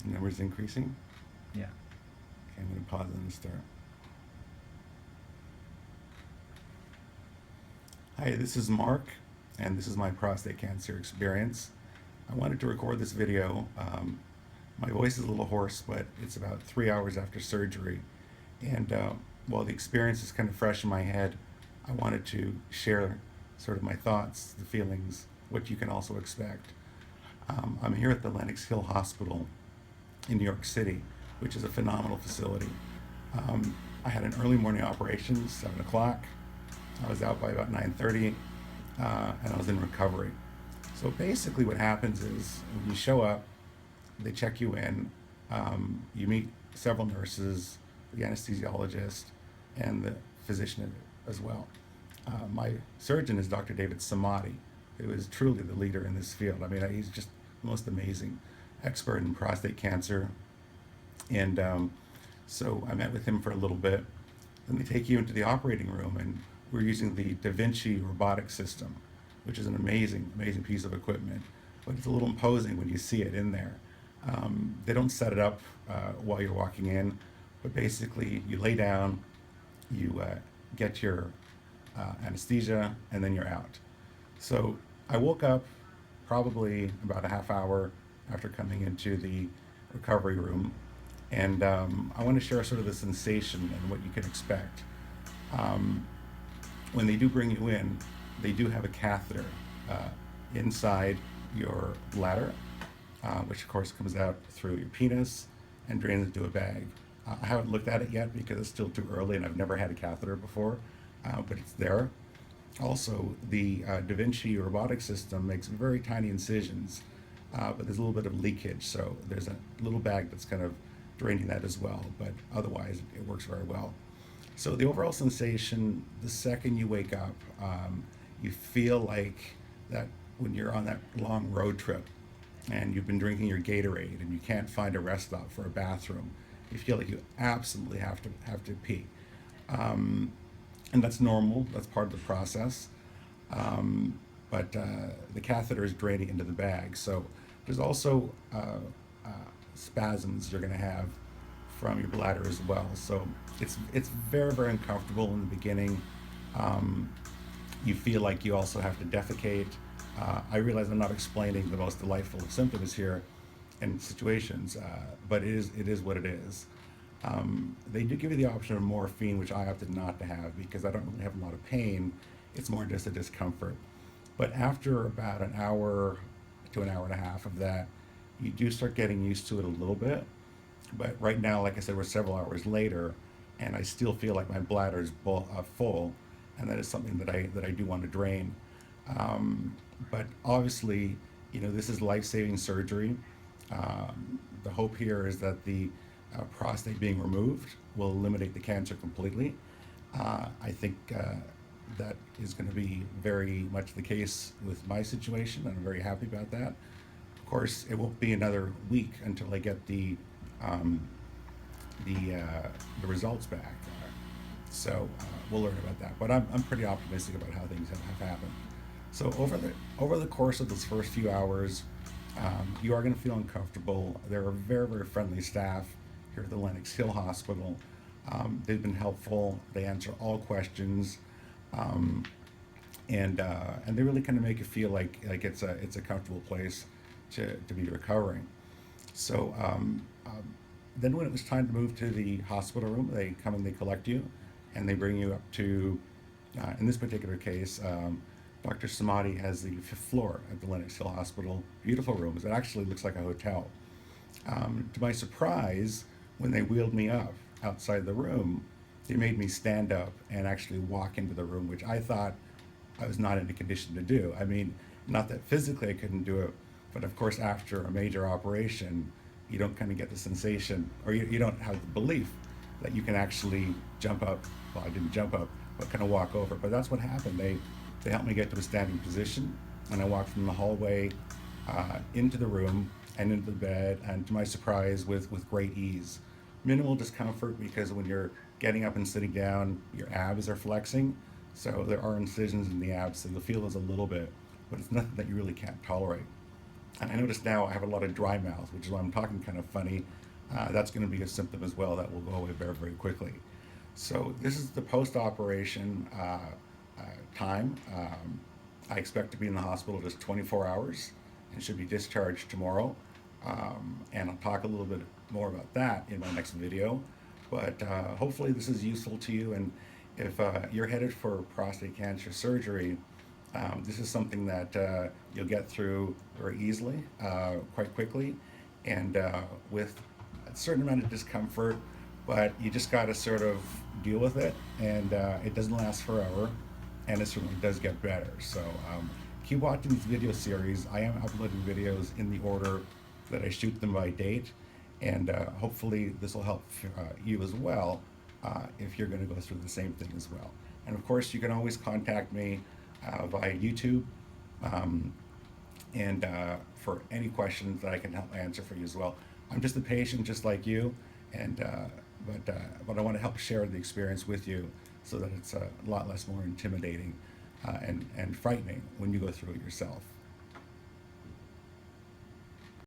Numbers increasing? Yeah. Okay, I'm going to pause and start. Hi, this is Mark, and this is my prostate cancer experience. I wanted to record this video. My voice is a little hoarse, but it's about 3 hours after surgery. And while the experience is kind of fresh in my head, I wanted to share sort of my thoughts, the feelings, what you can also expect. I'm here at the Lenox Hill Hospital in New York City, which is a phenomenal facility. I had an early morning operation, 7 o'clock. I was out by about 9:30, and I was in recovery. So basically what happens is when you show up, they check you in, you meet several nurses, the anesthesiologist, and the physician as well. My surgeon is Dr. David Samadi, who is truly the leader in this field. I mean, he's just the most amazing expert in prostate cancer. And so I met with him for a little bit. Then they take you into the operating room, and we're using the Da Vinci robotic system, which is an amazing, amazing piece of equipment. But it's a little imposing when you see it in there. They don't set it up while you're walking in, but basically you lay down, you get your anesthesia, and then you're out. So I woke up probably about a half hour after coming into the recovery room, and I want to share sort of the sensation and what you can expect. When they do bring you in, they do have a catheter inside your bladder, which of course comes out through your penis and drains into a bag. I haven't looked at it yet because it's still too early and I've never had a catheter before, but it's there. Also, the Da Vinci robotic system makes very tiny incisions, but there's a little bit of leakage, so there's a little bag that's kind of draining that as well, but otherwise it works very well. So the overall sensation, the second you wake up, you feel like that when you're on that long road trip and you've been drinking your Gatorade and you can't find a rest stop for a bathroom, you feel like you absolutely have to pee. And that's normal, that's part of the process. But the catheter is draining into the bag. So there's also spasms you're gonna have from your bladder as well. So it's very, very uncomfortable in the beginning. You feel like you also have to defecate. I realize I'm not explaining the most delightful of symptoms here and situations, but it is what it is. They do give you the option of morphine, which I opted not to have because I don't really have a lot of pain. It's more just a discomfort. But after about an hour to an hour and a half of that, you do start getting used to it a little bit. But right now, like I said, we're several hours later, and I still feel like my bladder is full, and that is something that I do want to drain. But obviously, this is life-saving surgery. The hope here is that the prostate being removed will eliminate the cancer completely. I think that is going to be very much the case with my situation, and I'm very happy about that. Of course, it won't be another week until I get the results back. So we'll learn about that. But I'm pretty optimistic about how things have happened. So over the course of those first few hours, you are going to feel uncomfortable. There are very, very friendly staff here at the Lenox Hill Hospital. They've been helpful. They answer all questions, and they really kind of make you feel like it's a comfortable place to be recovering. So then when it was time to move to the hospital room, they come and they collect you, and they bring you up to, in this particular case, Dr. Samadi has the 5th floor at the Lenox Hill Hospital. Beautiful rooms. It actually looks like a hotel. To my surprise, when they wheeled me up outside the room, they made me stand up and actually walk into the room, which I thought I was not in a condition to do. I mean, not that physically I couldn't do it, but of course after a major operation, you don't kind of get the sensation, or you don't have the belief that you can actually jump up. Well, I didn't jump up, but kind of walk over. But that's what happened. They helped me get to a standing position, and I walked from the hallway into the room and into the bed, and to my surprise, with great ease. Minimal discomfort because when you're getting up and sitting down, your abs are flexing, so there are incisions in the abs, so the feel is a little bit, but it's nothing that you really can't tolerate. And I notice now I have a lot of dry mouth, which is why I'm talking kind of funny. That's going to be a symptom as well that will go away very, very quickly. So this is the post-operation time. I expect to be in the hospital just 24 hours and should be discharged tomorrow. And I'll talk a little bit more about that in my next video. But hopefully this is useful to you. And if you're headed for prostate cancer surgery, this is something that you'll get through very easily, quite quickly, and with a certain amount of discomfort, but you just got to sort of deal with it, and it doesn't last forever, and it certainly does get better. So keep watching these video series. I am uploading videos in the order that I shoot them by date, and hopefully this will help you as well if you're going to go through the same thing as well. And of course, you can always contact me via YouTube, and for any questions that I can help answer for you as well. I'm just a patient, just like you, and but I want to help share the experience with you so that it's a lot less more intimidating and frightening when you go through it yourself.